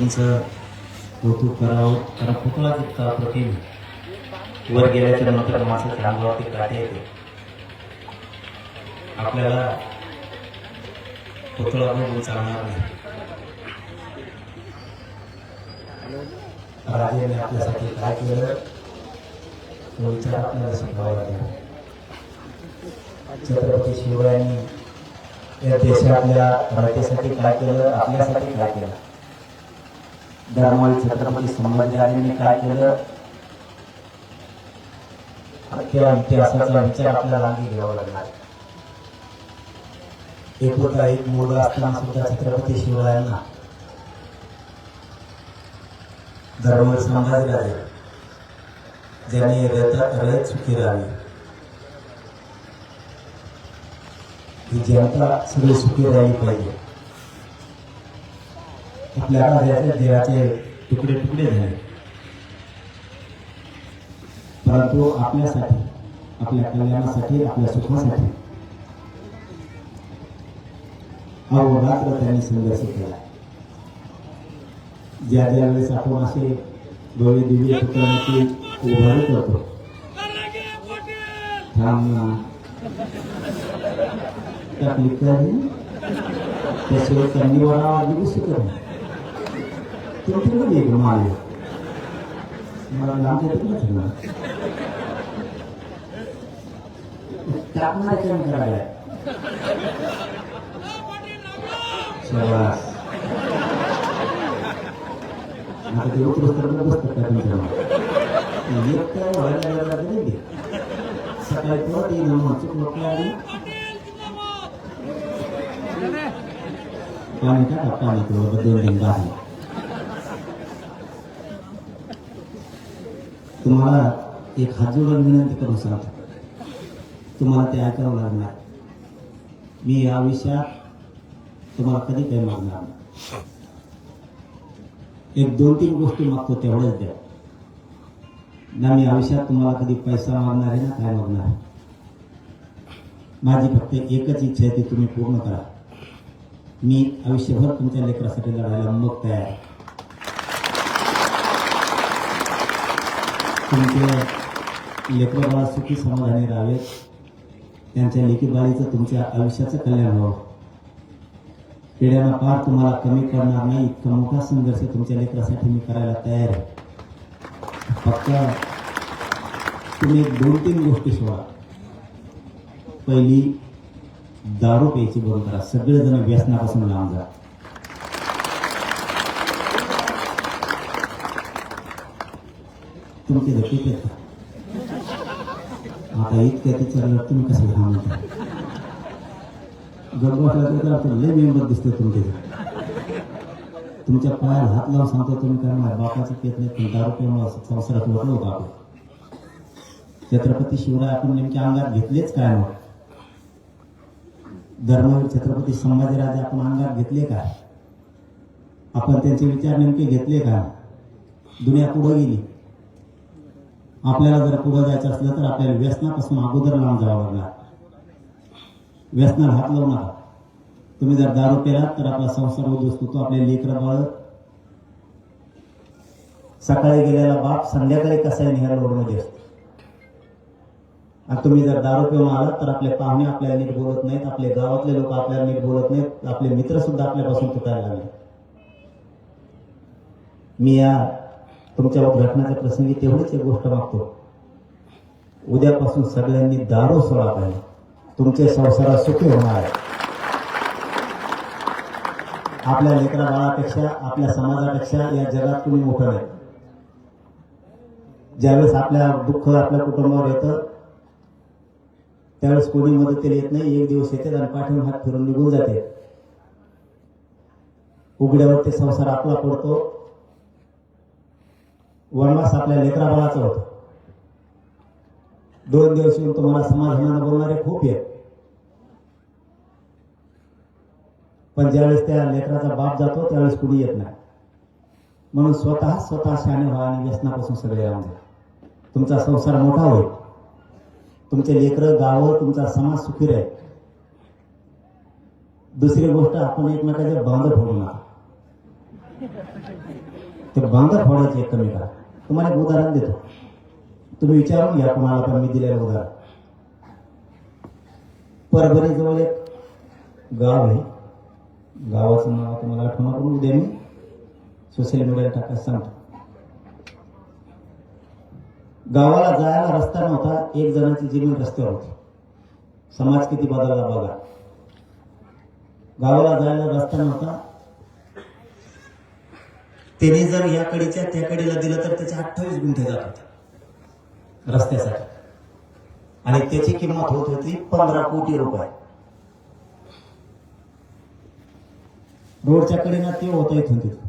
तुमचं कौतुक करावं, कारण पुतळा जितका प्रतिम वर गेल्याच्या नंतर माणसाच्या अंगावरती काटे येते. आपल्याला पुतळा बघून चालणार नाही. राजाने आपल्यासाठी काय केलं तो विचार आपल्याला शिकवावा लागेल. छत्रपती शिवरायांनी या देशातल्या जनतेसाठी काय केलं, आपल्यासाठी काय केलं, धर्मवीर छत्रपती संभाजीराजांनी काय केलं, त्या इतिहासाचा विचार आपल्याला मागे घ्यावा लागणार. एक होता एक मुलगा असताना सुद्धा छत्रपती शिवरायांना धर्मवीर संभाजीराजे ज्यांनी रयत सुखी राहावी, ही जनता सगळी सुखी राहिली पाहिजे. आपल्या राज्याच्या देहाचे तुकडे तुकडे झाले, परंतु आपल्यासाठी, आपल्या कल्याणासाठी, आपल्या सुखासाठी अहोरात्र त्यांनी संघर्ष केला. ज्या ज्या वेळेस आपण असे डोळे दिवे पुतळ्याची उभारी करतो, त्याशिवाय त्यांनी वरावा दिवस करू तुमच्याकडे माल मला लांब येत ना टाकणार कमी करायला. आता ते उत्तर बसतात का तुमच्या एक काय व्हायला गेले सकाळी परत येईल चूक लोक आली पाणी टाका पाणी किंवा 2 दिन आहे. तुम्हाला एक हात जोडून विनंती करून सांगतो, तुम्हाला ते ऐकावं लागणार. मी या विषयात तुम्हाला कधी काही मागणार नाही. एक 2-3 गोष्टी मागतो तेवढंच द्या ना. मी आयुष्यात तुम्हाला कधी पैसा मागणार आहे ना काय मागणार आहे. माझी फक्त एकच इच्छा आहे ती तुम्ही पूर्ण करा. मी आयुष्यभर तुमच्या लेकरासाठी लढायला मग तयार आहे. तुमचे लेकर बाळा सुखी समाधानी राहावेत, त्यांच्या लेकी बाळीचं तुमच्या आयुष्याचं कल्याण व्हावं. पिढ्यांना पार तुम्हाला कमी करणार नाही इतका मोठा संघर्ष तुमच्या लेकरासाठी मी करायला तयार आहे. फक्त तुम्ही 2-3 गोष्टी सोडा. पहिली, दारू प्यायची बंद करा. सगळेजण व्यसनापासून लांब जा. तुमचे धक्के येतात आता इतक्या विचारलं तुम्ही कसं घ्या म्हणता. गडबडला तर लय मेंबर दिसते तुमचे. तुमच्या पायाला हात लावून सांगतो तुम्ही काय माझ्या बापाचं पेत नाही पण दारू पिऊन संसारात वटलं होतं आपण. छत्रपती शिवराय आपण नेमके अंगात घेतलेच काय मग? धर्मवीर छत्रपती संभाजीराजे आपण अंगात घेतले काय? आपण त्यांचे विचार नेमके घेतले का? दुनिया पुढे गेली. आपल्याला जर पुढे जायचं असलं तर आपल्याला व्यसनापासून अगोदर लांब जावं लागणार. व्यसनाला हात लावू नका. तुम्ही जर दारू पेलात तर आपला संसार उद्ध्वस्त होतो. आपले लेकरं बाळ सकाळी गेलेला बाप संध्याकाळी कसा ह्या रोडमध्ये असतो. आणि तुम्ही जर दारू पिऊन आलात तर आपले पाहुणे आपल्याला नीट बोलत नाहीत, आपले गावातले लोक आपल्याला नीट बोलत नाहीत, आपले मित्र सुद्धा आपल्यापासून तुटायला लागले. मी या तुमच्या उद्घाटनाच्या प्रसंगी तेवढीच एक गोष्ट मागतो. उद्यापासून सगळ्यांनी दारू सोडा पाहिजे. तुमचे संसार सुखी होणार आहे. आपल्या लेकरा बाळापेक्षा, आपल्या समाजापेक्षा या जगात कुणी मोठं नाही. ज्यावेळेस आपल्या दुःख आपल्या कुटुंबावर येतं त्यावेळेस कोणी मदतीला येत नाही. एक दिवस येते आणि पाठवून हात फिरून निघून जाते. उघड्यावर ते संसार आपला पडतो. वनवास आपल्या लेकरा बाळाचा होतो. 2 दिवस येऊन तुम्हाला समाधानानं बोलणारे खूप आहेत, पण ज्यावेळेस त्या लेकराचा बाप जातो त्यावेळेस कुणी येत नाही. म्हणून स्वतः शहाणे व्हा आणि व्यसनापासून सगळे राहून द्या. तुमचा संसार मोठा होईल. तुमचे लेकरं, गावं, तुमचा समाज सुखी राहील. दुसरी गोष्ट, आपण एकमेकाचे बांध फोडू नका. ते बांधा फोडायचे एक कमी करा. तुम्हाला एक उदाहरण देतो, तुम्ही विचारून घ्या कोणाला, पण मी दिलेलं उदाहरण. परभणी जवळ एक गाव आहे, गावाचं नाव तुम्हाला आठवणार, पण उद्या मी सोशल मीडियाला टाकायला सांगतो. गावाला जायला रस्ता नव्हता, एक जणांची जमीन रस्त्यावर होती. समाज किती बदलला बघा. गावाला जायला रस्ता नव्हता, त्याने जर या कडेच्या त्या कडेला दिलं तर त्याचे 28 गुंठे जात होते रस्त्यासाठी, आणि त्याची किंमत होत होती 15 कोटी रुपये. रोडच्या कडेला ते होता इथून तिथून.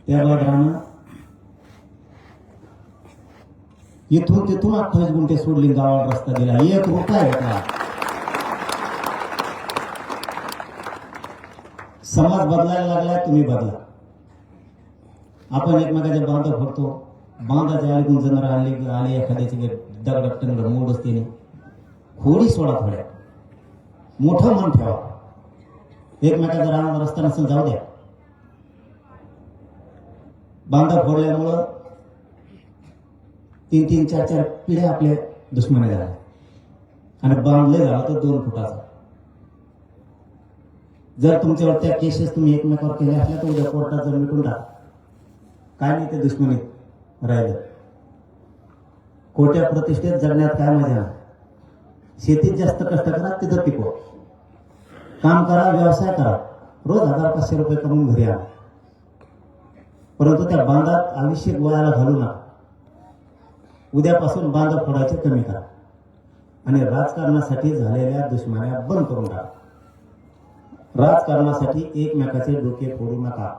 त्या बाजरानं इथून तिथून 28 गुंठे सोडली, गावाला रस्ता दिला, 1 रुपया घेतला. समाज बदलायला लागला, तुम्ही बदला. आपण एकमेकाच्या बांधा फोडतो, बांधाच्या आली जनावर आले एखाद्याची दगड मोड असते, खोडी सोडा, थोड्या मोठं मन ठेवा. एकमेकाचा राहणार रस्ता नसेल जाऊ द्या. बांधा फोडल्यामुळं 3-3, 4-4 पिढ्या आपल्या दुश्मनी झाल्या, आणि बांधले झाला तर 2 फुटाचा. जर तुमच्यावर त्या केसेस तुम्ही एकमेकावर केल्या असल्या तर उद्या कोर्टात जर मिटून टाका, काय नाही ते दुश्मनीत राहिलं. खोट्या प्रतिष्ठेत जगण्यात काय मजा नाही. शेतीत जास्त कष्ट करा, तिथं पिकवा, काम करा, व्यवसाय करा, रोज 1000-500 रुपये कमवून घरी आणा, परंतु त्या बांधात आयुष्य गोळ्याला घालू नका. उद्यापासून बांधा फोडायचे कमी करा, आणि राजकारणासाठी झालेल्या दुश्मन्या बंद करून टाका. राजकारणासाठी एकमेकाचे डोके फोडू नका.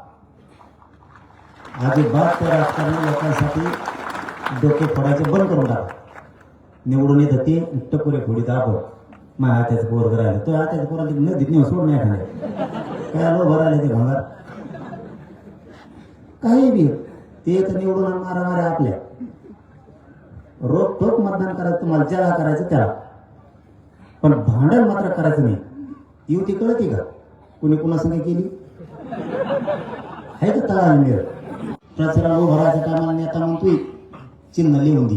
अजिबात त्या राजकारणी लोकांसाठी डोके फोडायचे बंद करून टाका. निवडून येत ते टकोरे फोडी दाबो, माझ्या हात्याचं पोर राहिलं, तो हात्याचं पोर नदीत नेऊन सोड नाही खाणे, काय आलो भरायला ते भांगार काही बी ते तर निवडून मारामाऱ्या आपल्या. रोख टोक मतदान करायचं तुम्हाला, ज्याला करायचं त्याला, पण भांडण मात्र करायचं नाही. युती कळती का कुणी कुणा संग केली आहे का? तळा मिळ प्रचाराला उभारायच्या टायमाला नेता म्हणतोय चिन्ह लिहून दे,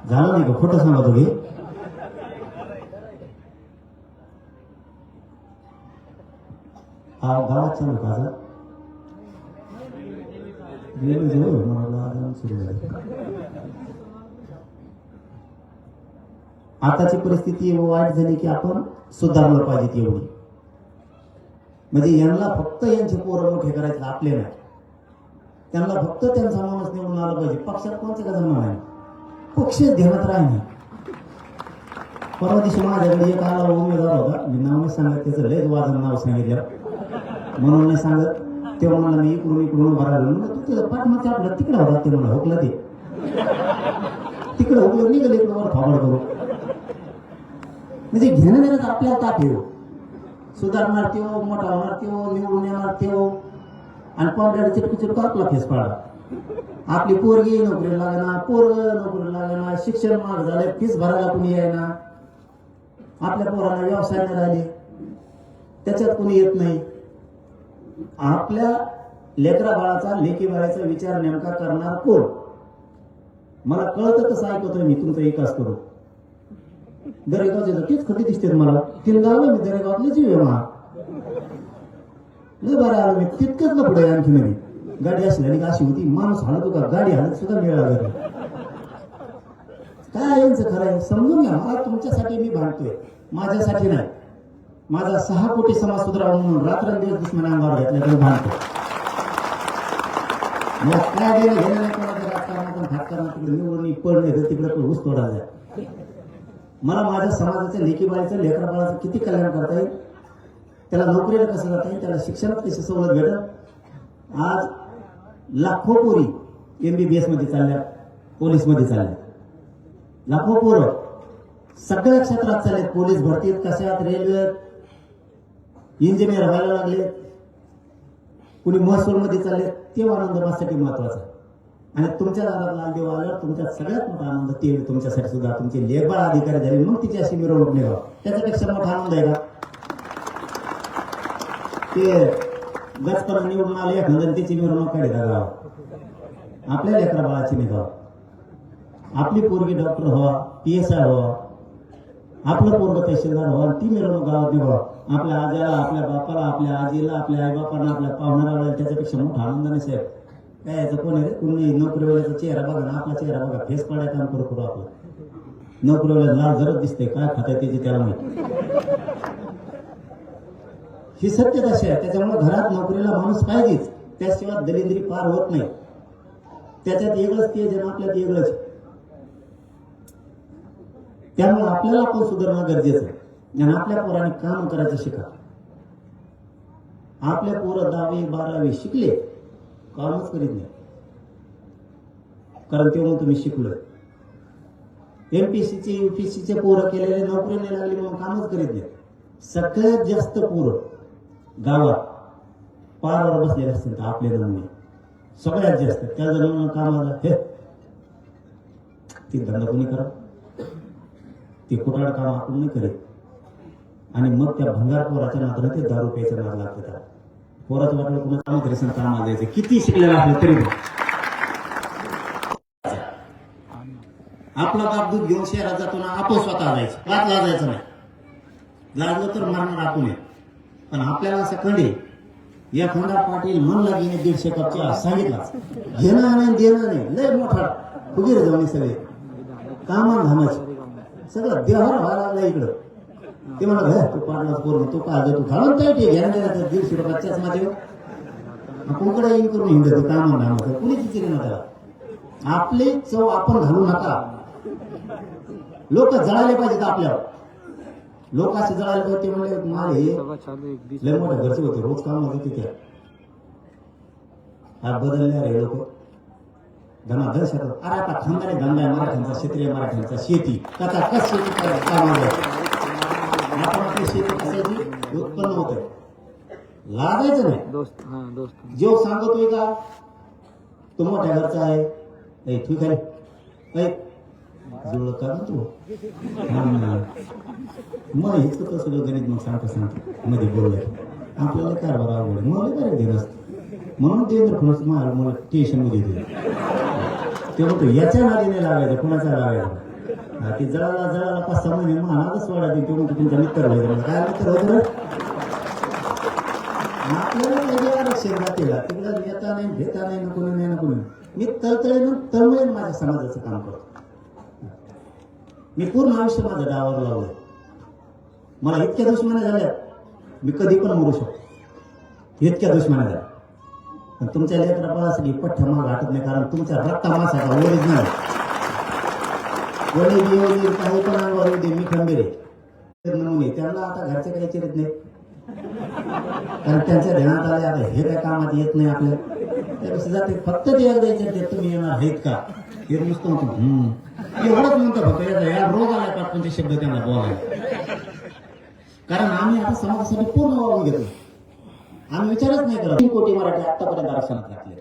झालं नाही का? खोटं सांगतो हे. हा गावात चालू का आज? आताची परिस्थिती वाईट झाली की आपण सुधारलं पाहिजे एवढी. म्हणजे यांना फक्त यांचे पोरं मोठे करायचे, आपले नाही. त्यांना फक्त त्यांचा माणूस निवडून आला पाहिजे. पक्षात कोणते का जमणार नाही, पक्ष ध्यानात राहणे. परवा दिवशी माझ्याकडे एक आला उमेदवार होता, मी नाव नाही सांगत, त्याचं लयच वाजन नाव सांगितलं म्हणून नाही सांगत. तेव्हा मला मी इकडून उभा राहिलो, म्हणलं तू पाठमागच्या आपलं तिकडे होता, ते मला हुकलं, ते तिकडे हुकलं, निघाल इकडं वर फावड करू. म्हणजे घेणं देण्यात आपल्याला ताप येऊ. सुधारणार तेव्हा, मोठा होणार तेव्हा, निवडून येणार तेव्हा, आणि पावड्याला चिटकू आपला फेस पाडा. आपली पोरगी नोकरी लागणार, पोरग नोकरी लागणार, शिक्षण महाग झालंय, फीस भरायला कुणी यायना, आपल्या पोराला व्यवसाय नाही राहिले, त्याच्यात कुणी येत नाही. आपल्या लेकरा बाळाचा, लेकी बाळाचा विचार नेमका करणार कोण? मला कळतं कसं ऐकतोय मी तुमचा विकास करू. दरेगावचे तीच खटी दिसते मला, 3 गावं मी दरेगावातले जीव आहे. लय बरं आलो मी, तितकंच ना पुढे आणखी नवी गाडी असली अशी होती, माणूस हालत होता, गाडी हालत सुद्धा मिळाला घरी. काय यांचं खरं आहे समजून घ्या. मला तुमच्यासाठी मी भांडतोय, माझ्यासाठी नाही. माझा 6 कोटी समाज सुधारावा म्हणून रात्रंदिवस दुश्मन अंगावर घेतल्याकडे भांडतो. मग काय गेलं घेणं नाही कोणाच्या राजकारणातून हातकारणात तिकडे निवडून पडणे तिकडे ऊस तोडा जाय. मला माझ्या समाजाच्या लेकीबाळीचं, लेकरा बाळाचं किती कल्याण करता येईल, त्याला नोकरीला कसं जाता येईल, त्याला शिक्षणात कशी सवलत भेटल. आज लाखो पोरी MBBS मध्ये चालल्या, पोलीस मध्ये चालल्या, लाखो पोरं सगळ्या क्षेत्रात चाललेत. पोलीस भरतीत, कशात, रेल्वेत, इंजिनियर व्हायला लागले, कुणी महसूल मध्ये चालले. ते आनंद माझ्यासाठी महत्वाचा. आणि तुमच्या दारात लाल देव आल्यावर तुमच्या सगळ्यात मोठा आनंद ते तुमच्यासाठी सुद्धा तुमचे लेखबाळ अधिकारी झाले, मग तिची अशी मिरवणूक निघावा, त्याच्यापेक्षा मोठा आनंद आहे का? ते गचपणा निवडून आले एखाद्या त्याची मिरवणूक काढी गावात आपल्या लेकरा बाळाची निघाव आपली पोरगी डॉक्टर व्हा PSI व्हा आपलं पोरग तहसीलदार व्हा ती मिरवणूक गावात निघावा आपल्या आज्याला आपल्या बापाला आपल्या आजीला आपल्या आईबापांना आपल्या पाहुणाला त्याच्यापेक्षा मोठा आनंद नाही साहेब काय याचं कोण आहे कोणी नोकरीवाल्याचा चेहरा बघा ना आपला चेहरा बघा फेस पाड्या काम करू आपलं नोकरीवाल्या लाल जरच दिसते काय खाताय त्याची त्याला माहिती ही सत्यता आहे त्याच्यामुळे घरात नोकरीला माणूस पाहिजेच त्याशिवाय दलिंद्री पार होत नाही त्याच्यात वेगळंच तेज आहे आपल्यात वेगळंच त्यामुळे आपल्याला पण सुधारणं गरजेचं आहे आणि आपल्या पोरांनी काम करायचं शिका आपल्या पोरं 10वी 12वी शिकले कामच करीत नाही कारण तेव्हा तुम्ही शिकलोय MPSCचे UPSCचे पोरं केलेले नोकरी नाही लागली म्हणून कामच करीत नाही सगळ्यात जास्त पोरं गावात पारावर बसलेले असतील तर आपले नमुने सगळ्यात जास्त त्या जणांना कामाला हे ती धंदा कोणी करा ते कुटाळ काम आपण नाही करीत आणि मग त्या भंगार पोराच्या नादाला ते दारू प्यायचं नाद लागतं पोराचं वाटलं कुणा काम तरी सण कामाला जायचं किती शिकलेलं असलं तरी आपला बाप दूध घेऊन शहरात जातो ना आपण स्वतः जायचं वाट लाजायचं नाही लागलं तर मारणार आपण पण आपल्याला असं कळले या खंडा पाटील म्हणला गेले 150 कप चहा सांगितला घेणं नाही देणं नाही लय मोठा फुगीर जाऊन सगळे कामा धामाचे सगळं देहावर व्हायला लागला इकडं ते म्हणा तू पाडला करून तू काय तू घालून काय ते घ्यायला गेला तर 150 रुपयाच्याच माझे कोणकडे येईन करून हिंडत कामा धामाचं कुणीच विचारे ना त्याला आपले चव आपण घालू नका लोक जळाले पाहिजेत आपल्यावर लोक असे जळाले पाहिजे ते म्हणले माल हे लय मोठ्या घरचे होते रोज काम होते तिथे हा बदलले रे लोक धना दर शेतात अरे आता खानदारी धंदा आहे मराठ्यांचा क्षेत्रीय मराठ्यांचा शेती कसा कस शेती कामाला आपण आपली शेती कशाची उत्पन्न होत लागायचं नाही जो सांगतोय का तो मोठ्या घरचा आहे ठीक आहे जुळलं का तू मग हेच तर सगळं गणित मग सांगतो मध्ये बोलले आपल्याला कारभार आवड मला काय देत असतं म्हणून देवेंद्र फडणवीस मला स्टेशन मध्ये दिले ते म्हणतो याच्या नादीने लागायचं कोणाचा लागायचा ते जळाला 5-6 महिने महानादच वाढायचे ते म्हणतो तुमचा मित्र व्हायचं काय मित्र होतं आपल्याला काही आरक्षण जातेला तिकडं नेता नाही घेता नाही नको नाही नको मी तळमळीने माझ्या समाजाचं काम करतो मी पूर्ण आयुष्य माझं डावावर लावलंय मला इतक्या दुश्मना झाल्या मी कधी पण मरू शकतो इतक्या दुश्मना झाल्या पण तुमच्या लेकरा बाळासाठी पठ्ठ्या माग वाटत नाही कारण तुमच्या रक्तामासाचा ओरिजिनल वडील काही पण अंगावर येऊ दे मी खंबीर आहे नमुने त्यांना आता घरचे काही चिरत नाही कारण त्यांच्या ध्यानात आले आता हे काय कामात येत नाही आपल्या त्यापेक्षा जाते फक्त ते एकदा विचारते तुम्ही येणार आहेत का हे नुसतं म्हणतो एवढंच म्हणतो फक्त या रोग आला का कोणते शब्द त्यांना बोलायला कारण आम्ही आता समाजासाठी पूर्ण वावून घेतो आम्ही विचारच नाही करत 3 कोटी मराठी आतापर्यंत आरक्षणात घातले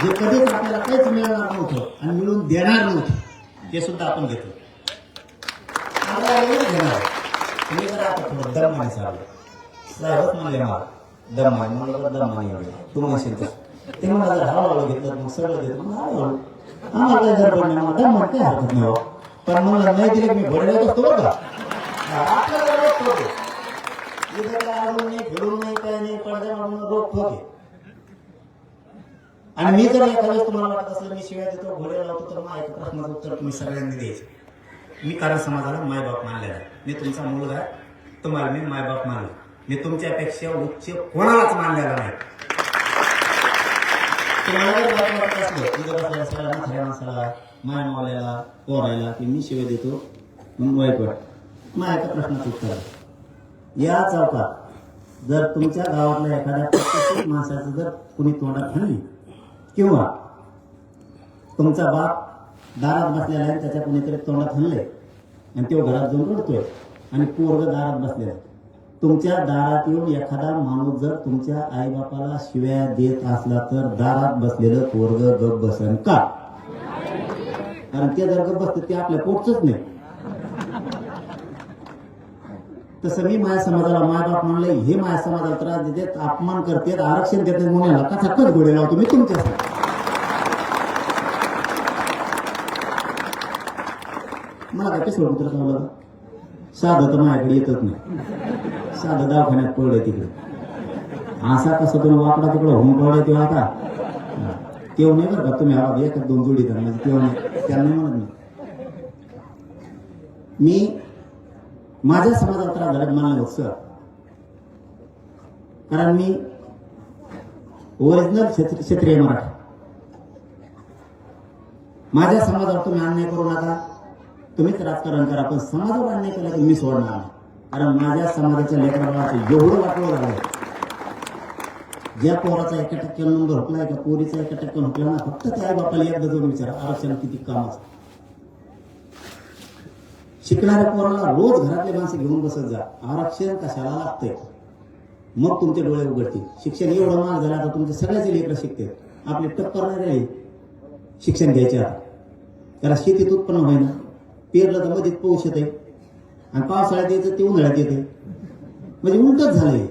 जे कधीच आपल्याला काहीच मिळणार नव्हतं आणि मिळून देणार नव्हतं ते सुद्धा आपण घेतो तुम्ही जरा आता थोडं दमाने चाललं साहेबच म्हणले मला दमाने म्हणलं दमाने तू म्हणशील ते मला जर हळूहळू घेतलं मग सगळं देतो मग हळूहळू आम्हाला काय गडबड नाही मला दम काय हरकत नाही पण मला नाही दिले मी भरलेच असतो बरं का आपल्याला रोख ठोके इथं काय आडून नाही फिरून नाही काय नाही पडद्या मारून रोख ठोके आणि मी जर एखाद्या वेळेस तुम्हाला वाटत असलं मी शिवाय देतो घोडे लावतो तर मग एका प्रश्नाचं उत्तर तुम्ही सगळ्यांनी द्यायचं मी कारण समाजाला मायबाप मानलेला आहे मी तुमचा मुलगा आहे तुम्हाला मी मायबाप मानला मी तुमच्यापेक्षा उच्च कोणालाच मानलेला नाही तुम्हाला जर वाटत असलं तिथं बसल्या सगळ्यांना खऱ्या माणसाला मायमावल्याला पोरायला की मी शिवाय देतो म्हणून वाईट वाटत मग एका प्रश्नाचं उत्तर या चौकात जर तुमच्या गावातल्या एखाद्या प्रत्येक माणसाचं जर कुणी तोंडात हल्ली किंवा तुमचा बाप दारात बसलेला आहे त्याच्या कुणीतरी तोंडात हल्ले आणि तो घरात जाऊन रडतोय आणि पोरग दारात बसलेला तुमच्या दारात येऊन एखादा माणूस जर तुमच्या आईबापाला शिव्या देत असला तर दारात बसलेलं पोरग गप बसन का कारण ते जर गप बसतं ते आपल्या पोटचंच नाही तसं मी माझ्या समाजाला मायबाप म्हणलं हे माझ्या समाजाला त्रास देतात, अपमान करतात, आरक्षण देतात म्हणून कथाकच घोडे लावतो मी तुमच्यासाठी. मला काय पिसवड कुत्र चावलं साधं तर माझ्याकडे येतच नाही. साधं दवाखान्यात पडलंय तिकडे. असा कसा तुम्ही वाकडा तिकडे होऊन पडलाय तेव्हा आता तेव्हा नाही बरं का तुम्ही आवाज एखाद दोन जोडी तर म्हणजे तेव्हा नाही त्यांना म्हणत नाही. मी माझ्या समाजात त्रास झाल्यात मला होत सर, कारण मी ओरिजिनल क्षेत्रीय मराठा. माझ्या समाजावर तुम्ही अन्याय करू नका, तुम्हीच राजकारण करा, पण समाजावर अन्याय केला तर मी सोडणार नाही. कारण माझ्या समाजाच्या लेकराला एवढं वाटलं झालं, ज्या पोराचा 1% नंबर हुकलाय का पोरीचा 1% हुकला ना, फक्त त्या आई बापाला एकदा जाऊन विचारा आरक्षण किती कामाचं. शिकणाऱ्या पोराला रोज घरातले माणसं घेऊन बसत जा, आरक्षण कशाला लागतंय, मग तुमचे डोळे उघडतील. शिक्षण एवढं महाग झालं, आता तुमचे सगळ्याचे लेकरं शिकते. आपले टक्कर नाही राहिले शिक्षण घ्यायचे. आता त्याला शेतीत उत्पन्न होईना, पेरलं तर मध्येच पाऊस येते आणि पावसाळ्यात यायचं ते उन्हाळ्यात येते, म्हणजे उलटच झालंय.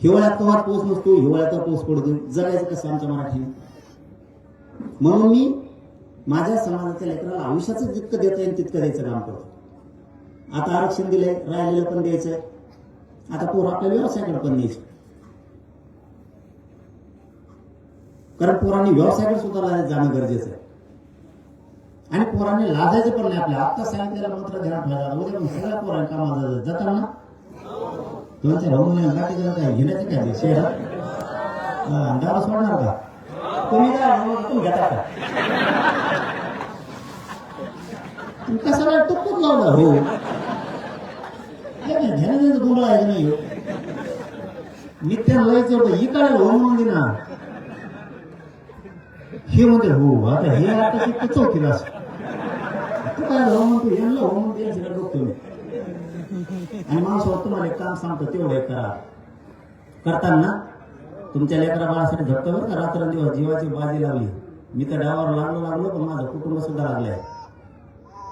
हिवाळ्यात कवात पाऊस नसतो, हिवाळ्यात पाऊस पडतो, जगायचं कसं आमच्या मराठीने. म्हणून मी माझ्या समाजाच्या लेकराला आयुष्याचं जितकं देता येईल तितकं द्यायचं काम करतो. आता आरक्षण दिलंय, राहिलेलं पण द्यायचंय. आता पोरं आपल्या व्यवसायाकडे पण द्यायचं, कारण पोरांनी व्यवसायाकडे सुद्धा जाणं गरजेचं आहे. आणि पोरांनी लाजायचं पण नाही. आपल्या आत्ता सांगितलेला मंत्र ध्यानात ठेवायचा, उद्या पण सगळ्या पोरांनी कामाला जातात ना. दोनच्या रमून गाठी जण काय घेण्याचं काय शहरात दारू सोडणार का तुम्ही? काय तुम्ही घेता का? कसा वेळ टुकटुक लावला हो, घेण्याचं गुंडा आहे नाही. नित्यानं लयचं होतं ही काढायला हो म्हणून देणार, हे म्हणते हो. आता हे आता ते चौकीला असं तू काय हो म्हणतो, यांना हो म्हणतो यांच्याकडे बघतो मी. आणि माणूस तुम्हाला एक काम सांगतो, तेवढं करा. करताना तुमच्या लेकरा बाळासाठी झटतं बरं का, रात्रंदिवस जीवाची बाजी लावली. मी तर डावावर लागलो पण माझं कुटुंब सुद्धा लागलंय.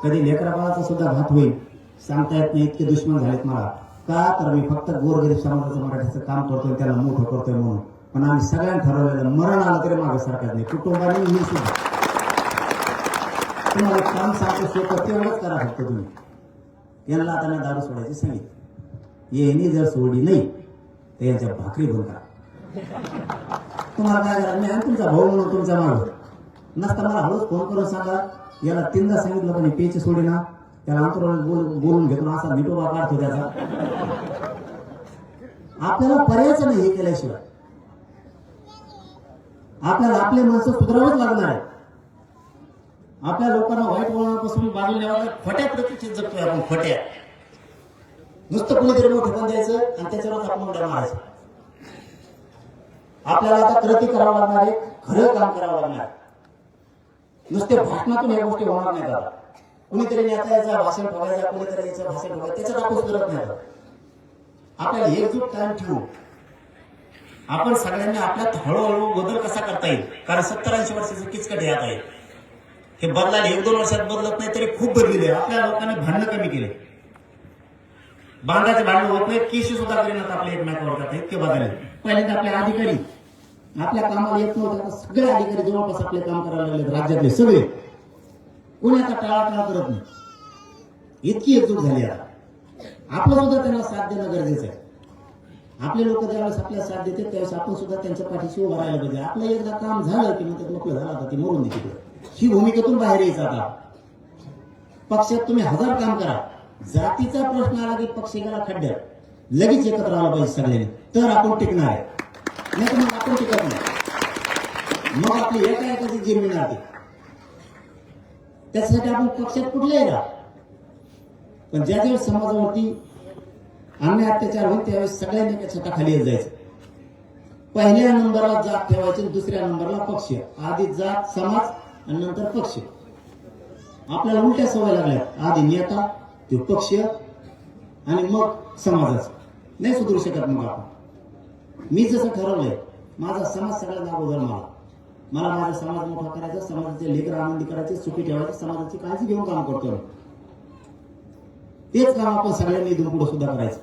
कधी लेकरा बाळाचा सुद्धा घात होईल सांगता येत नाही, इतके दुश्मन झालेत मला. का तर मी फक्त गोरगरीब समाजाचं मराठीचं काम करतोय, त्याला मोठं करतोय म्हणून. पण आम्ही सगळ्यांनी ठरवलेलं मरण आलं तरी मागे सरकार नाही, कुटुंबाने मी सुद्धा. तुम्हाला काम सांगतो सोपं तेवढंच करा फक्त तुम्ही. यांना आता दारू सोडायची सांगितलं, यांनी जर सोडली नाही तर यांच्या भाकरी बंद करा. तुम्हाला काय करा, मी आणि तुमचा भाऊ म्हणून तुमचा माग नसता मला हळूच फोन करून सांगा, याला 3दा सांगितलं पण पेची सोडी ना, त्याला अंतरावर बोलून घेतो ना, असा मिटोबा काढतो त्याचा. आपल्याला पर्यायच नाही हे केल्याशिवाय. आपल्याला आपले माणसं सुधारावंच लागणार आहे. आपल्या लोकांना वाईट वळणापासून बाजूला नेवायला खोट्या प्रतिष्ठेत जगतोय आपण. खोट्या नुसतं कुणीतरी मोठं पण द्यायचं आणि त्याच्यावरच आपण उड्या मारायचं. आपल्याला आता कृती करावं लागणार आहे, खरं काम करावं लागणार. नुसते भाषणातून या गोष्टी होणार नाही. दादा कुणीतरी नेता यायचं भाषण ठेवायचं, कुणीतरी यायचं भाषण ठेवायचं, त्याच्यात आपण सुधारत नाही. आपल्याला एकजूट कायम ठेवू. आपण सगळ्यांनी आपल्यात हळूहळू बदल कसा करता येईल, कारण 70-80 वर्षाचं किचकट यात आहे. हे बदलायला 1-2 वर्षात बदलत नाही तरी खूप बदलले. आपल्या लोकांनी भांडणं कमी केले, बांधाचे भांडण होत नाही, केशी सुद्धा करीनात आपल्या एकमेकावर जातात, इतके बदलले. पहिल्यांदा आपले अधिकारी आपल्या कामाला येत नव्हते, आता सगळे अधिकारी जवळपास आपले काम करायला लागले. राज्यातले सगळे, कोणी आता टाळाटाळ करत नाही. इतकी एकजूट झाली. आता आपलं सुद्धा त्यांना साथ देणं गरजेचं आहे. आपले लोक ज्यावेळेस आपल्याला साथ देते त्यावेळेस आपण सुद्धा त्यांच्या पाठीशी उभं राहायला पाहिजे. आपलं एकदा काम झालं की मग मोकळं झालं, आता ती मरून देते. ही भूमिकेतून बाहेर यायचं. आता पक्षात तुम्ही 1000 काम करा, जातीचा प्रश्न आला की पक्ष गेला खड्ड्यात, लगेच एकत्र आला पाहिजे सगळ्यांनी, तर आपण टिकणार आहे. नाही तर मग आपण टिकत नाही, मग आपली एकाची जीव मिळणार. त्याच्यासाठी आपण पक्षात कुठल्याही राहा, पण ज्या दिवस समाजावरती अन्याय अत्याचार होईल त्यावेळेस सगळ्यांनी एका छताखाली येत जायचं. पहिल्या नंबरला जात ठेवायची, दुसऱ्या नंबरला पक्ष. आधी जात समाज आणि नंतर पक्ष. आपल्याला उलट्या सवय लागल्या, आधी नेता ते पक्ष आणि मग समाजाचं. नाही सुधरू शकत मग आपण. मी जसं ठरवलंय माझा समाज सगळ्यात अगोदर मला माझा समाज मोठा करायचा, समाजाचे लेकर आनंदी करायचे, सुखी ठेवायचे, समाजाची काळजी घेऊन काम करतो. तेच काम आपण सगळ्यांनी इथून पुढे सुद्धा करायचं.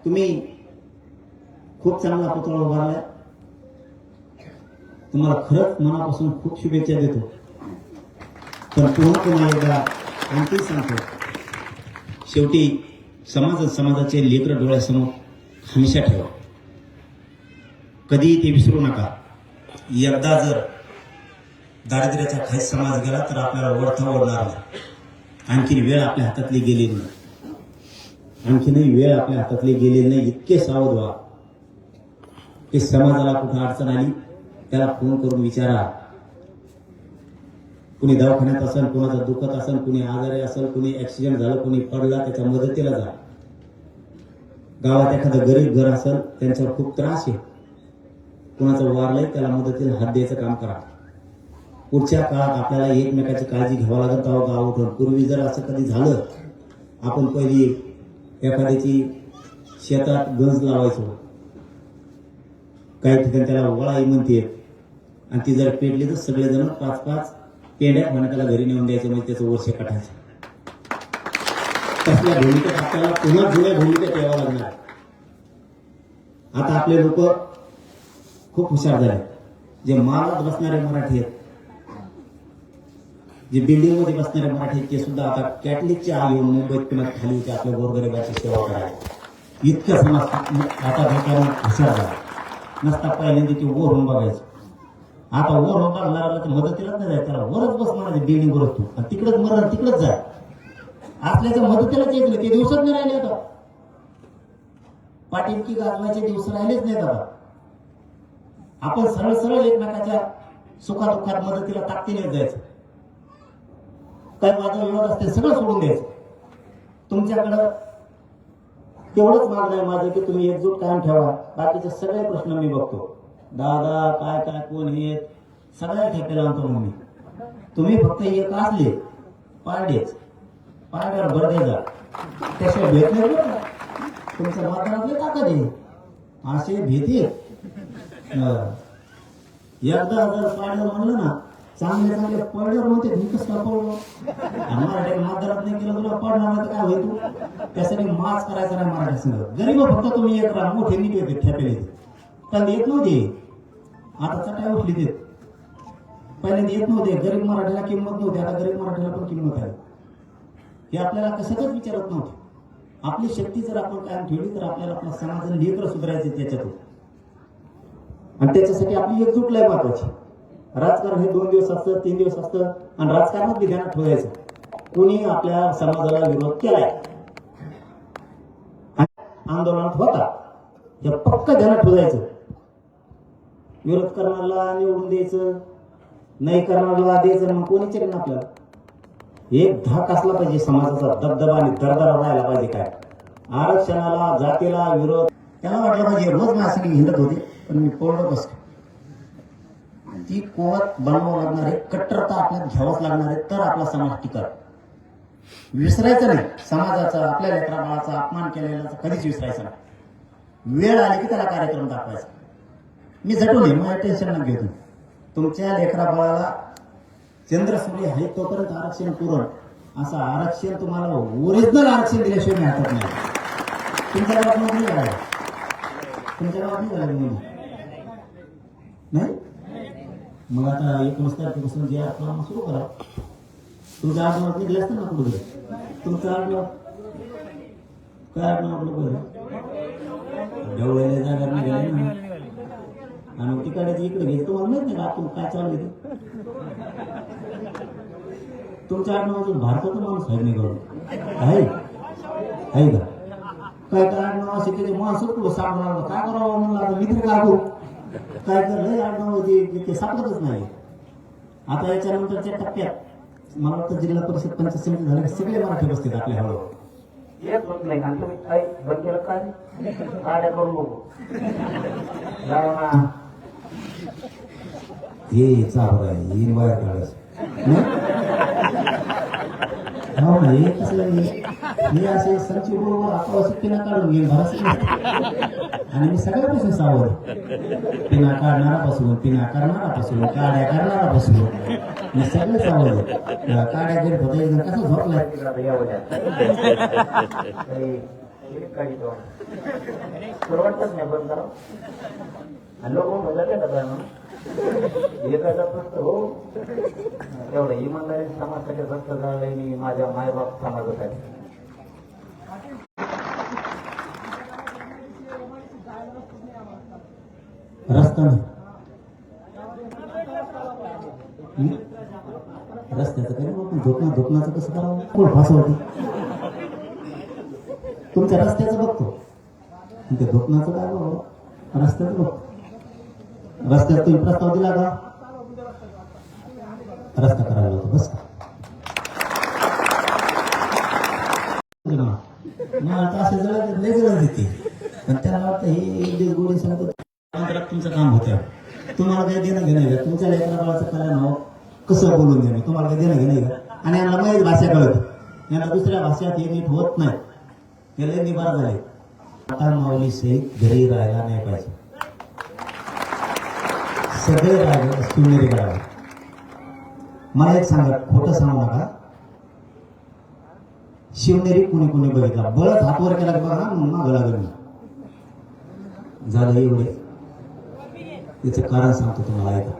तुम्ही खूप चांगला पुतळा उभारलाय, तुम्हाला खरंच मनापासून खूप शुभेच्छा देतो. पण पुन्हा एकदा आणखी सांगतो, शेवटी समाजाचे लेकरं डोळ्यासमोर हमेशा ठेवा, कधी ते विसरू नका. एकदा जर दारिद्र्याचा खास समाज गेला तर आपल्याला ओढता ओढणार नाही. आणखीन वेळ आपल्या हातातली गेलेली नाही, आणखीनही वेळ आपल्या हातातली गेलेली नाही. इतके सावध व्हा की समाजाला कुठं अडचण आली त्याला फोन करून विचारा. कुणी दवाखान्यात असेल, कुणाचं दुखत असेल, कुणी आजारी असेल, कुणी ऍक्सिडेंट झालं, कुणी पडला, त्याच्या मदतीला जा. गावात एखादं गरीब घर असेल, त्यांच्यावर खूप त्रास आहे, कुणाचं वारलंय, त्याला मदतीला हात द्यायचं काम करा. पुढच्या काळात आपल्याला एकमेकाची काळजी घ्यावं लागत आहोत गावाकडून. पूर्वी जर असं कधी झालं, आपण पहिली एखाद्याची शेतात गंज लावायचो, काही ठिकाणी त्याला वळाई म्हणते, आणि ती जर पेटली तर सगळेजण 5-5 पेंड्या म्हणून त्याला घरी नेऊन द्यायचं, म्हणजे त्याचं वर्ष काढायचं. तसल्या भूमिकेत आपल्याला पुन्हा जुन्या भूमिकेत यावं लागणार. आता आपले लोक खूप हुशार झाले. जे मालात बसणारे मराठी आहेत, जे बिल्डिंग मध्ये बसणारे मराठी आहेत, ते सुद्धा आता कॅथलिकच्या आली मुंबईत पुन्हा खाली होते आपल्या गोरगरिबाची सेवा करायला. इतकं समाज आता भेटायला हुशार झाला. नसता पहिल्यांदा ते वरून बघायचं, आता वरून बघणाऱ्याला तर मदतीलाच नाही जायचं, त्याला वरच बस म्हणायचं बिल्डिंग वर तू, आणि तिकडच मरण तिकडच जाय. आपल्याच्या मदतीलाच येत नाही, ते दिवसात नाही राहिले. आता पाटीलकी गाजवायचे दिवस राहिलेच नाहीत. आता आपण सरळ सरळ एकमेकाच्या सुखादुःखात मदतीला ताकदीने जायचं. काय माझा विवाद असते सगळं सोडून द्यायचं. तुमच्याकडं तेवढंच मागणं आहे माझं की तुम्ही एकजूट कायम ठेवा. बाकीचे सगळे प्रश्न मी बघतो. दादा काय काय कोण हे सगळ्या ठेकेला आणतो मी. तुम्ही फक्त एक असले पारडेच पारड्यावर भर द्यायचा, त्याशिवाय भेट नाही. तुमच्या मतदानातले ताकद आहे, असे भीती. एकदा जर पाड्यावर म्हणलं ना, चांगले चांगले पडल्यावर म्हणते मी कसं का पडलो. मराठी मतदानात नाही केलं तुला पडणार नाही तर काय होईल. तू त्यासाठी माच करायचं नाही मराठी संघ. गरीब फक्त तुम्ही एक राहा, मोठे नीट येते ठेपेले पण येत नव्हते. आता चटाई उठली ते, पहिल्यांदा येत नव्हते. गरीब मराठीला किंमत नव्हती, आता गरीब मराठीला पण किंमत आहे. हे आपल्याला कशातच विचारत नव्हते. आपली शक्ती जर आपण कायम ठेवली तर आपल्याला आपला समाज लेकर सुधारायचे त्याच्यातून, आणि त्याच्यासाठी आपली एकजूट लय महत्वाची. राजकारण हे 2 दिवस असतं, 3 दिवस असतं, आणि राजकारणात बी ध्यानात ठेवायचं कोणी आपल्या समाजाला विरोध केलाय, आंदोलनात होता, हे पक्क ध्यानात ठेवायचं. विरोध करणाऱ्याला निवडून द्यायचं, नाही करणाऱ्याला द्यायचं, मग कोणी चिकन आपल्याला. एक धाक असला पाहिजे समाजाचा, दबदबा आणि दरदरा राहायला पाहिजे. काय आरक्षणाला जातीला विरोध, त्याला वाटलं पाहिजे रोज माझ्यासाठी हिंडत होते पण मी पळलो बसतो. ती कोवत बनवावं लागणार आहे, कट्टरता आपल्याला घ्यावंच लागणार आहे, तर आपला समाज टिकत. विसरायचं नाही समाजाचा, आपल्या लेकरा बाळाचा अपमान केलेला कधीच विसरायचं नाही. वेळ आली की त्याला कार्यक्रम दाखवायचा. मी झटून आहे, मला टेन्शन न घेतो. तुमच्या लेकरा बाळाला चंद्रसूर्य आहे तोपर्यंत आरक्षण पुरण, असं आरक्षण तुम्हाला ओरिजिनल आरक्षण दिल्याशिवाय मिळत नाही. तुमच्या गावात नोकरी झाली, तुमच्या गावात नाही झाली नाही. मग आता 19 तारखेपासून जे काम सुरू करा. तुमच्या आडनावात निघले असतं ना कुठे, तुमचं आडनाव काय आडनाव आपलं पहिलं ढवळलेल्या जागा निघाले ना, आणि तिकडे इकडे घ्यायचं तुम्हाला माहित नाही का आपण काय चालू आहे. तुमच्या आडनावातून भारताचा माणूस आहे नाही करून आहे का काय काय आडनाव असे त्याचे माणसं कुठं सापडणार, काय करावं म्हणलं मित्र काय करू, काय कर आडनाव ते सापडतच नाही. आता याच्यानंतरच्या टप्प्यात मला वाटतं जिल्हा परिषद पंचायत समिती झाले सगळे मराठी बसतील आपल्या हळूहळू. एक होत नाही आणि तुम्ही काय बंद केलं काय काड्या करून बघू हे चालू आहे, बाहेर काढायचं हो ना, हे कसं हे असे संची बरोबर आपण पिना काढून घेईन भरायचं आणि मी सगळ्यापासून सावध. पिना काढणारापासून, पिना करणारापासून, काड्या करणारापासून मी सगळे सावध. काड्या घेत होते एकदम कसं झोपलाय वाटतच नाही बंद करा आणि लोक मजा काय करताय म्हणून एखादा प्रश्न हो एवढं इमानदारी समाजासाठी फक्त झालंय मी माझ्या मायबाप समाजात आहे. रस्ता नाही, रस्त्याचं काही धोकणाचं कसं करावं, कोण फासवते तुमच्या रस्त्याचं बघतो ते धोकणाचं काय बघ, रस्त्याचं बघतो. रस्त्यात तुम्ही प्रस्ताव दिला का, रस्ता करायला होतो बस का. असे लय गरज येते पण त्याला वाटतं हे एक दिवस गोडी सांगतो तुमचं काम होतं. तुम्हाला काही देणं घेणं आहे का, तुमच्या लेकरा बाळाचं कल्याण हो कसं बोलून देणं, तुम्हाला काही देणं घेणं आहे का. आणि यांना माहीत भाषा कळत, यांना दुसऱ्या भाषेत हे नीट होत नाही. हे लय निबार झाले. आता माऊली सहित घरी राहायला नाही पाहिजे, सगळे राहिले शिवनेरी गडावर. मला एक सांगा, खोटं सांगू नका, शिवनेरी कुणी कुणी बघितला, बळत हातवर केला बघा ना, मागं लागेल झालं एवढे. याचं कारण सांगतो तुम्हाला, ऐका.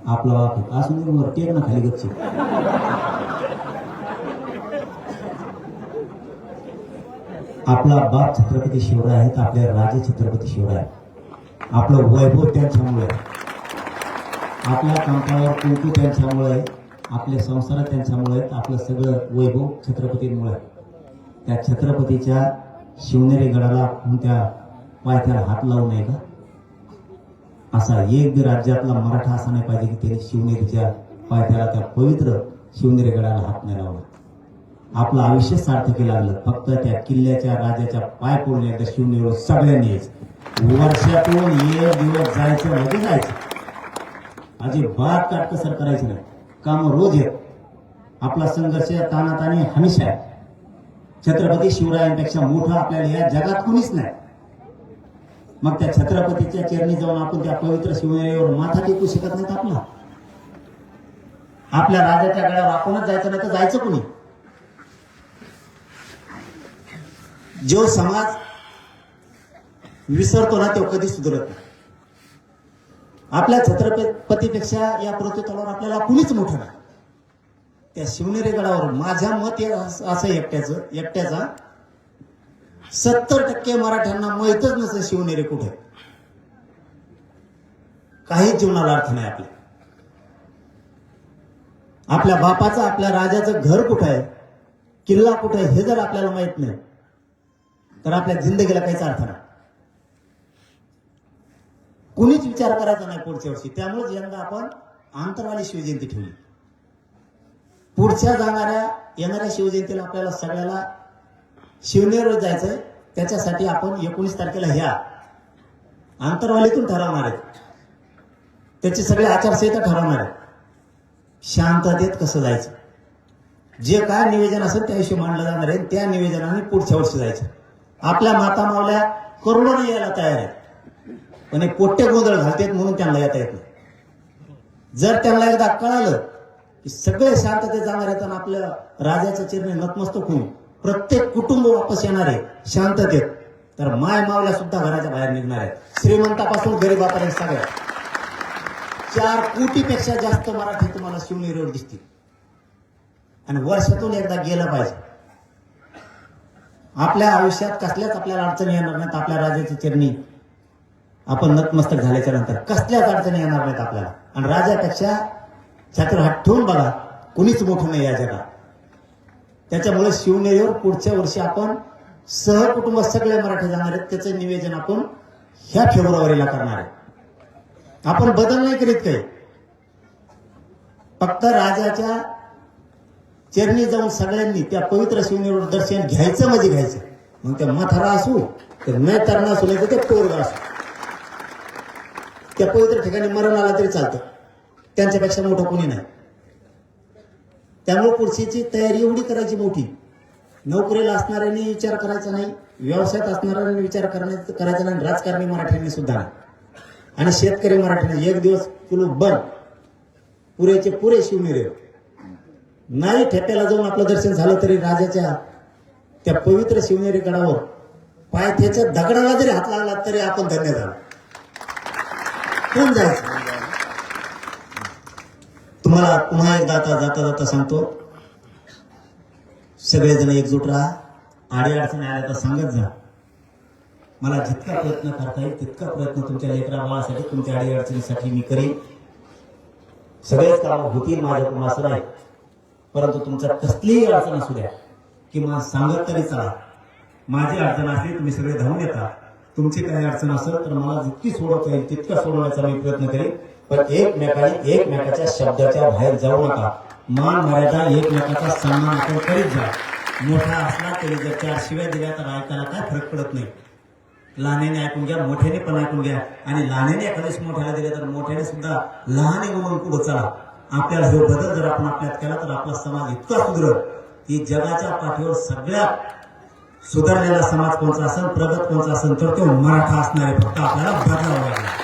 आपला बाप असून वर टेक ना खाली गच्ची. आपला बाप छत्रपती शिवराय आहेत, आपले राजे छत्रपती शिवराय. आपलं वैभव त्यांच्यामुळे, आपल्या कंपावर कुंकू त्यांच्यामुळे, आपले संसार त्यांच्यामुळे, आपलं सगळं वैभव छत्रपतींमुळे. त्या छत्रपतीच्या शिवनेरी गडाला कोणत्या पायथ्याला हात लावू नये का. असा एक बी राज्यातला मराठा असा नाही पाहिजे की त्याने शिवनेरीच्या पायथ्याला, त्या पवित्र शिवनेरी गडाला हात नाही लावला. आपलं आयुष्य सार्थकी लागलं फक्त त्या किल्ल्याच्या राजाच्या पाय पडून एकदा शिवनेरीवर सगळ्यांनी यायचं. वर्षातून एक दिवस जायचं म्हणजे जायचं, अजिबात काटकसर करायची नाही. काम रोज येत. आपला संघर्ष तानातानी हमेशा आहे. छत्रपती शिवरायांपेक्षा मोठं आपल्याला या जगात कोणीच नाही. मग त्या छत्रपतीच्या चरणी जाऊन आपण त्या पवित्र शिवनेरीवर माथा टेकू शकत नाहीत. आपल्या राजाच्या गडावर आपणच जायचं नाही तर जायचं कोणी. जो समाज विसरतो ना तो कधी सुधरत नाही. आपल्या छत्रपतीपेक्षा या पृथ्वीतलावर आपल्याला कुणीच मोठं नाही. त्या शिवनेरी गडावर माझ्या मत असं एकट्याचा 70% मराठ्यांना माहीतच नसेल शिवनेरी कुठे. काहीच जीवनाला अर्थ नाही. आपल्या बापाचं, आपल्या राजाचं घर कुठं आहे, किल्ला कुठे आहे हे जर आपल्याला माहित नाही तर आपल्या जिंदगीला काहीच अर्थ नाही. कुणीच विचार करायचा नाही पुढच्या वर्षी. त्यामुळे यंदा आपण आंतरवाली शिवजयंती ठेवली. पुढच्या येणाऱ्या शिवजयंतीला आपल्याला सगळ्याला शिवनेरीवर जायचंय. त्याच्यासाठी आपण 19 तारखेला ह्या आंतरवालीतून ठरवणार आहेत. त्याची सगळी आचारसंहिता ठरवणार आहे. शांततेत कसं जायचं, जे काय निवेदन असेल त्याविषयी मांडलं जाणार आहे. त्या निवेदनाने पुढच्या वर्षी जायचं. आपल्या माता मावल्या करोडोने यायला तयार आहेत पण एक पोट्टे गोंधळ घालतात म्हणून त्यांना येता येत नाही. जर त्यांना एकदा कळालं की सगळे शांततेत जाणार आहेत आणि आपल्या राजाच्या चरणी नतमस्तक होऊन प्रत्येक कुटुंब वापस येणार आहे शांततेत, तर माय मावल्या सुद्धा घराच्या बाहेर निघणार आहेत. श्रीमंतापासून गरीबापर्यंत सगळ्या 4 कोटीपेक्षा जास्त मराठी तुम्हाला शिवनेरीवर दिसतील. आणि वर्षातून एकदा गेलं पाहिजे. आपल्या आयुष्यात कसल्याच आपल्याला अडचणी येणार नाहीत. आपल्या राजाच्या चरणी आपण नतमस्तक झाल्याच्या नंतर कसल्याच अडचणी येणार नाहीत आपल्याला. आणि राजापेक्षा छत्र हात ठेवून बघा, कुणीच मोठं नाही या जगात. त्याच्यामुळे शिवनेरीवर पुढच्या वर्षी आपण सहकुटुंब सगळे मराठी जाणार आहेत. त्याचं निवेदन आपण ह्या फेब्रुवारीला करणार आहे. आपण बदल नाही करीत काही, फक्त राजाच्या चरणी जाऊन सगळ्यांनी त्या पवित्र शिवनेरीवर दर्शन घ्यायचं म्हणजे घ्यायचं. मग ते म्हातारा असू तर नाही तरणा असू नाही तर ते पोरगा असू, त्या पवित्र ठिकाणी मरण आला तरी चालतं. त्यांच्यापेक्षा मोठं कोणी नाही. त्यामुळे पुढची तयारी एवढी करायची मोठी. नोकरीला असणाऱ्यांनी विचार करायचा नाही, व्यवसायात असणाऱ्यांनी विचार करायचा नाही, राजकारणी मराठ्यांनी सुद्धा नाही, आणि शेतकरी मराठ्यांनी. एक दिवस कुलूप बंद, पुरेचे पुरे शिवनेरी नाही. ठेप्याला जाऊन आपलं दर्शन झालं तरी राजाच्या त्या पवित्र शिवनेरी गडावर पायथ्याच्या दगडाला जरी हात लागला तरी आपण धन्य झालो. कोण जायचं? तुम्हाला पुन्हा एकदा आता जाता जाता सांगतो, सगळेजण एकजूट राहा. आडी अडचणी आल्या तर सांगत जा. मला जितका प्रयत्न करता येईल तितका प्रयत्न तुमच्या लेकरा बाळासाठी, तुमच्या आडी अडचणीसाठी मी करीन. सगळेच कामं होतील माझ्याकडून असं नाही, परंतु तुमचा कसलीही अडचण असू द्या किंवा सांगत तरी चला. माझी अडचण असली तुम्ही सगळे धावून येता. तुमची काही अडचण असेल तर मला जितकी सोडवता येईल तितका सोडवण्याचा मी प्रयत्न करेन. पण एकमेकाच्या शब्दाच्या बाहेर जाऊ नका. मान मर्यादा एकमेकाचा सन्मान आपण करीत जा. मोठा असला तरी जर 4 शिव्या दिल्या तर ऐकायला काय फरक पडत नाही. लहानाने ऐकून घ्या, मोठ्याने पण ऐकून घ्या, आणि लहानाने एखाद्याच मोठ्याला दिले तर मोठ्याने सुद्धा लहाने म्हणून पुढे चला. आपल्याला जो बदल जर आपण आपल्यात केला तर आपला समाज इतका सुधरल की जगाच्या पाठीवर सगळ्यात सुधारलेला समाज कोणता असेल, प्रगत कोणता असेल तर तो मराठा असणार आहे. फक्त आपल्याला बदलावं लागेल.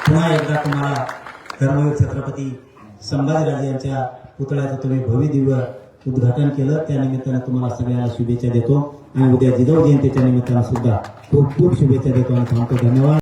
पुन्हा एकदा तुम्हाला धर्मवीर छत्रपती संभाजीराजे यांच्या पुतळ्याचं तुम्ही भव्य दिव्य उद्घाटन केलं, त्या निमित्तानं तुम्हाला सगळ्यांना शुभेच्छा देतो. आणि उद्या जिजाऊ जयंतीच्या निमित्तानं सुद्धा खूप खूप शुभेच्छा देतो आणि थांबतो. धन्यवाद.